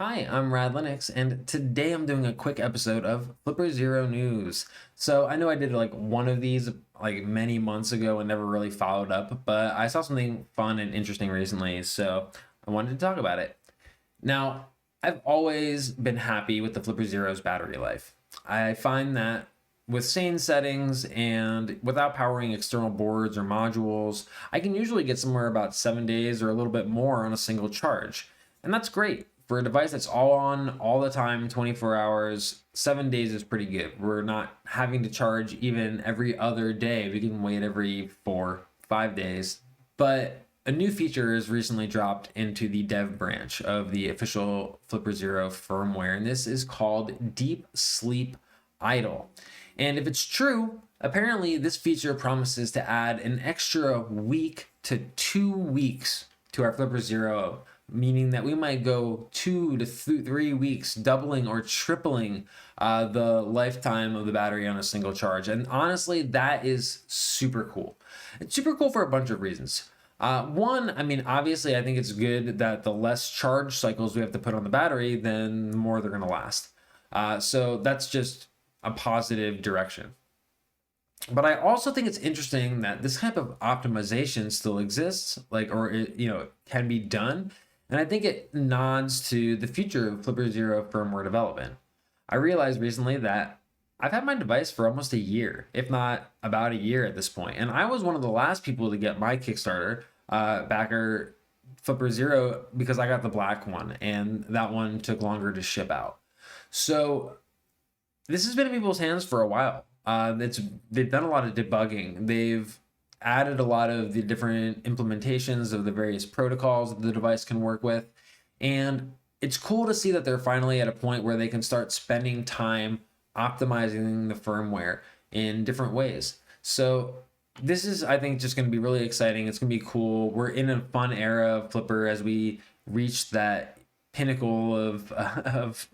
Hi, I'm Rad Linux, and today I'm doing a quick episode of Flipper Zero News. So I know I did like one of these like many months ago and never really followed up, but I saw something fun and interesting recently, so I wanted to talk about it. Now, I've always been happy with the Flipper Zero's battery life. I find that with sane settings and without powering external boards or modules, I can usually get somewhere about 7 days or a little bit more on a single charge. And that's great. For a device that's all on all the time, 24 hours, 7 days is pretty good. We're not having to charge even every other day. We can wait every 4, 5 days. But a new feature is recently dropped into the dev branch of the official Flipper Zero firmware, and this is called Deep Sleep Idle. And if it's true, apparently this feature promises to add an extra week to 2 weeks to our Flipper Zero, meaning that we might go 2 to 3 weeks, doubling or tripling the lifetime of the battery on a single charge. And honestly, that is super cool. It's super cool for a bunch of reasons. One, I mean, obviously, I think it's good that the less charge cycles we have to put on the battery, then the more they're going to last. So that's just a positive direction. But I also think it's interesting that this type of optimization still exists, like, or it, can be done. And I think it nods to the future of Flipper Zero firmware development. I realized recently that I've had my device for almost a year, if not about a year at this point. And I was one of the last people to get my Kickstarter backer Flipper Zero because I got the black one, and that one took longer to ship out. So this has been in people's hands for a while. They've done a lot of debugging. They've added a lot of the different implementations of the various protocols that the device can work with, and it's cool to see that they're finally at a point where they can start spending time optimizing the firmware in different ways. So this is, I think, just going to be really exciting. It's going to be cool. We're in a fun era of Flipper as we reach that pinnacle of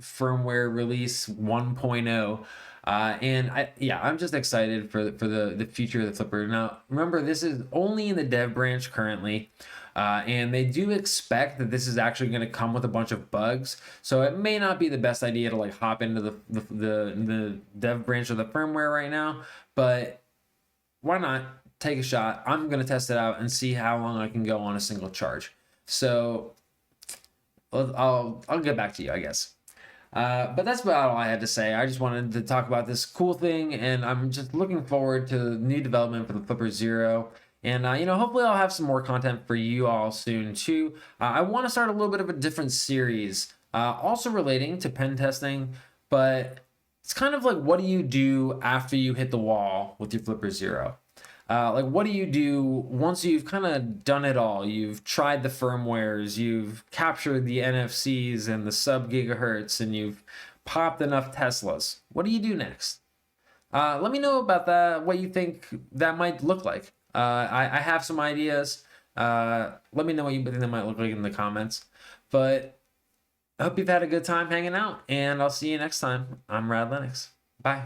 firmware release 1.0. I'm just excited for the future of the Flipper. Now, remember, this is only in the dev branch currently, and they do expect that this is actually going to come with a bunch of bugs. So it may not be the best idea to like hop into the dev branch of the firmware right now, but why not take a shot? I'm going to test it out and see how long I can go on a single charge. So I'll get back to you, I guess. But that's about all I had to say. I just wanted to talk about this cool thing, and I'm just looking forward to new development for the Flipper Zero. And hopefully I'll have some more content for you all soon too. I want to start a little bit of a different series, also relating to pen testing, but it's kind of like, what do you do after you hit the wall with your Flipper Zero? Like, what do you do once you've kind of done it all? You've tried the firmwares, you've captured the NFCs and the sub gigahertz, and you've popped enough Teslas. What do you do next? Let me know about that, what you think that might look like. I have some ideas. Let me know what you think that might look like in the comments. But I hope you've had a good time hanging out, and I'll see you next time. I'm Rad Linux. Bye.